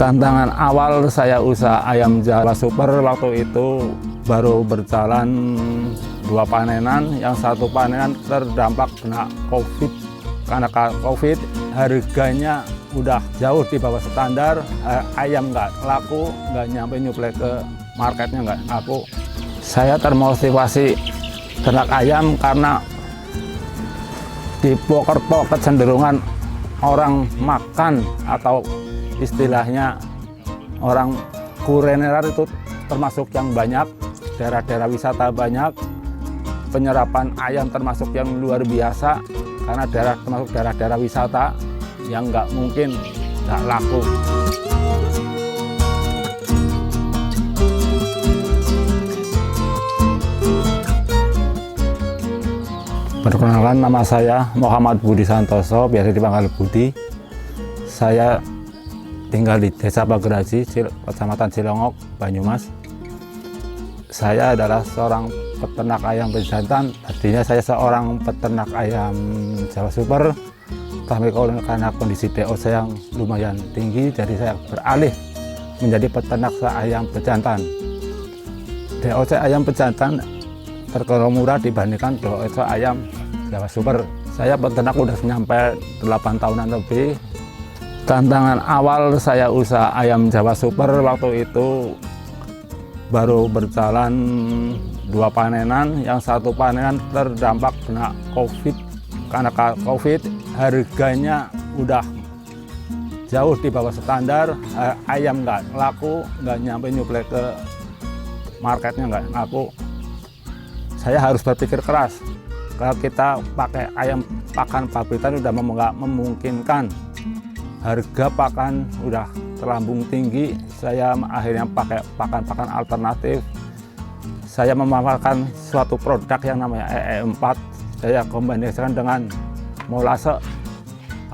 Tantangan awal saya usaha ayam Jawa Super waktu itu baru berjalan 2 panenan, yang satu panenan terdampak kena COVID. Karena COVID harganya udah jauh di bawah standar, ayam nggak laku, nggak nyampe nyuplai ke marketnya, nggak laku. Saya termotivasi ternak ayam karena di Purwokerto kecenderungan orang makan atau istilahnya orang kulineran itu termasuk yang banyak, daerah-daerah wisata banyak, penyerapan ayam termasuk yang luar biasa karena termasuk daerah-daerah wisata yang nggak mungkin nggak laku. Perkenalkan, nama saya Muhammad Budi Santoso, biasa dipanggil Budi. Saya tinggal di Desa Pageraji, Kecamatan Cilongok, Banyumas. Saya adalah seorang peternak ayam pejantan. Tadinya saya seorang peternak ayam Jawa Super, tapi karena kondisi DOC yang lumayan tinggi, jadi saya beralih menjadi peternak ayam pejantan. DOC ayam pejantan tergolong murah dibandingkan DOC ayam Jawa Super. Saya peternak udah nyampe 8 tahunan lebih. Tantangan awal saya usaha ayam Jawa Super waktu itu baru berjalan 2 panenan, yang satu panenan terdampak kena COVID. Karena COVID harganya udah jauh di bawah standar, ayam nggak laku, nggak nyampe nyuplai ke marketnya, nggak laku. Saya harus berpikir keras. Kalau kita pakai ayam pakan pabrikan udah nggak memungkinkan, harga pakan udah terlambung tinggi. Saya akhirnya pakai pakan-pakan alternatif. Saya memanfaatkan suatu produk yang namanya EE4. Saya kombinasikan dengan molase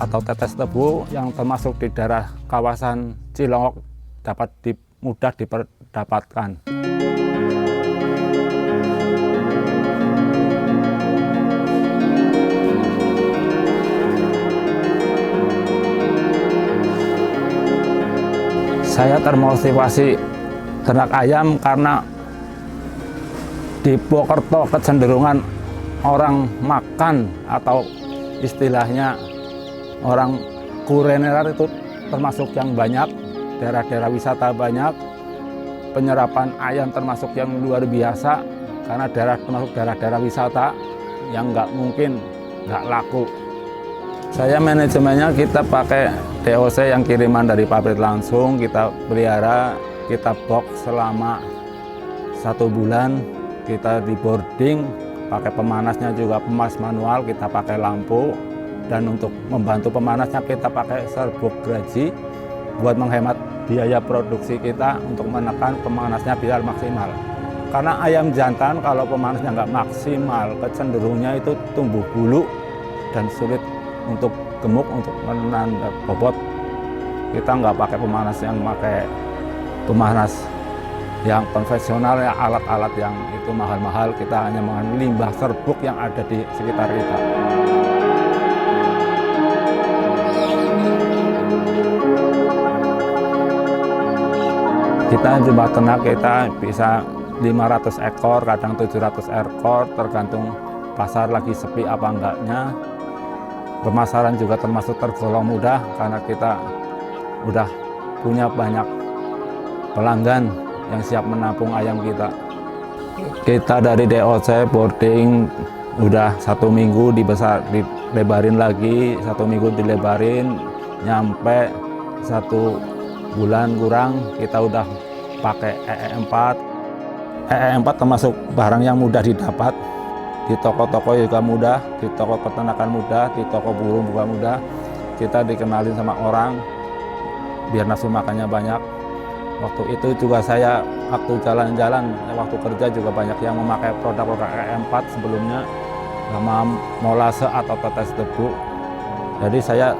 atau tetes tebu yang termasuk di daerah kawasan Cilongok dapat mudah didapatkan. Saya termotivasi ternak ayam karena di Purwokerto kecenderungan orang makan atau istilahnya orang kulineran itu termasuk yang banyak, daerah-daerah wisata banyak, penyerapan ayam termasuk yang luar biasa karena termasuk daerah-daerah wisata yang nggak mungkin nggak laku. Saya manajemennya kita pakai DOC yang kiriman dari pabrik langsung, kita pelihara, kita box selama 1 bulan, kita di boarding, pakai pemanasnya juga pemanas manual, kita pakai lampu, dan untuk membantu pemanasnya kita pakai serbuk geraji buat menghemat biaya produksi kita untuk menekan pemanasnya biar maksimal. Karena ayam jantan kalau pemanasnya nggak maksimal, kecenderungannya itu tumbuh bulu dan sulit untuk gemuk, untuk menahan bobot. Kita nggak pakai pemanas yang pakai pemanas yang konvensional, ya alat-alat yang itu mahal-mahal. Kita hanya menggunakan limbah serbuk yang ada di sekitar kita. Kita jumlah ternak kita bisa 500 ekor, kadang 700 ekor, tergantung pasar lagi sepi apa enggaknya. Pemasaran juga termasuk tergolong mudah karena kita udah punya banyak pelanggan yang siap menampung ayam kita. Kita dari DOC boarding udah 1 minggu dilebarin lagi, 1 minggu dilebarin, nyampe 1 bulan kurang kita udah pakai EE4. EE4 termasuk barang yang mudah didapat. Di toko-toko juga mudah, di toko peternakan mudah, di toko burung juga mudah. Kita dikenalin sama orang biar nafsu makannya banyak. Waktu itu juga saya waktu jalan-jalan, waktu kerja juga banyak yang memakai produk-produk EE4 sebelumnya, sama molase atau tetes debu. Jadi saya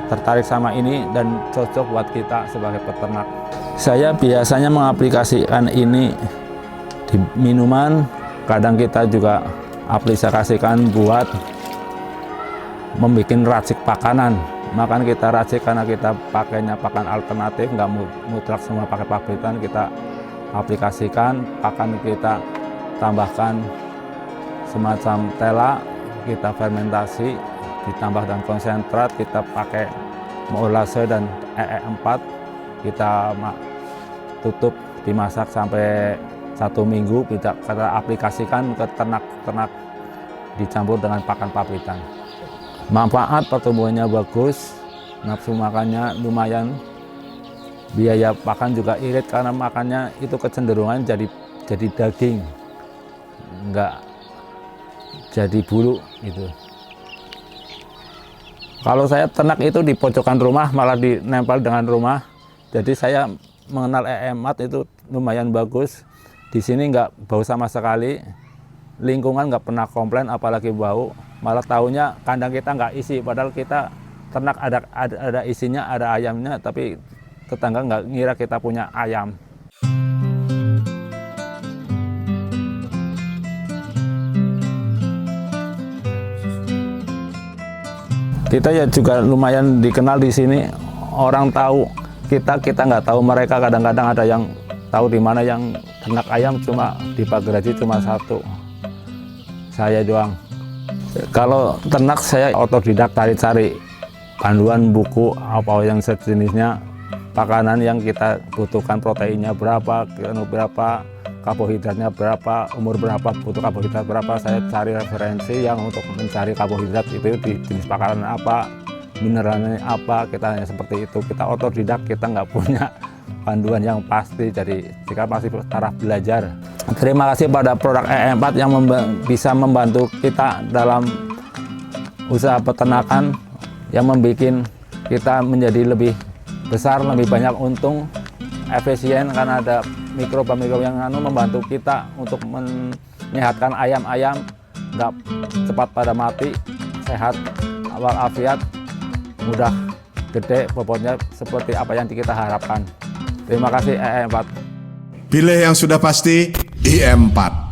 tertarik sama ini dan cocok buat kita sebagai peternak. Saya biasanya mengaplikasikan ini di minuman, kadang kita juga aplikasikan buat membuat racik pakanan Makan kita racik karena kita pakainya pakan alternatif, nggak mutlak semua pakai pabrikan. Kita aplikasikan, pakan kita tambahkan semacam tela, kita fermentasi, ditambah dan konsentrat, kita pakai molase dan EE4, kita tutup, dimasak sampai 1 minggu, kita aplikasikan ke ternak-ternak dicampur dengan pakan pabrikan. Manfaat pertumbuhannya bagus, nafsu makannya lumayan, biaya pakan juga irit karena makannya itu kecenderungan jadi daging, enggak jadi bulu gitu. Kalau saya ternak itu di pojokan rumah, malah dinempel dengan rumah, jadi saya mengenal EE4 itu lumayan bagus. Di sini nggak bau sama sekali, lingkungan nggak pernah komplain apalagi bau. Malah tahunya kandang kita nggak isi, padahal kita ternak ada isinya, ada ayamnya, tapi tetangga nggak ngira kita punya ayam. Kita ya juga lumayan dikenal di sini, orang tahu kita nggak tahu mereka. Kadang-kadang ada yang tahu di mana yang ternak ayam, cuma di Pagerhaji cuma 1, saya doang. Kalau ternak saya otodidak, cari-cari panduan, buku, apa yang sejenisnya, pakanan yang kita butuhkan, proteinnya berapa, karbohidratnya berapa, umur berapa, butuh karbohidrat berapa. Saya cari referensi yang untuk mencari karbohidrat itu di jenis pakanan apa, mineralnya apa, kita hanya seperti itu. Kita otodidak, kita nggak punya panduan yang pasti, jadi kita masih taraf belajar. Terima kasih pada produk EE4 yang bisa membantu kita dalam usaha peternakan, yang membuat kita menjadi lebih besar, lebih banyak untung, efisien, karena ada mikroba-mikroba yang membantu kita untuk menyehatkan ayam-ayam, nggak cepat pada mati, sehat walafiat, mudah gede, bobotnya seperti apa yang kita harapkan. Terima kasih EE4. Pilih yang sudah pasti, IM4.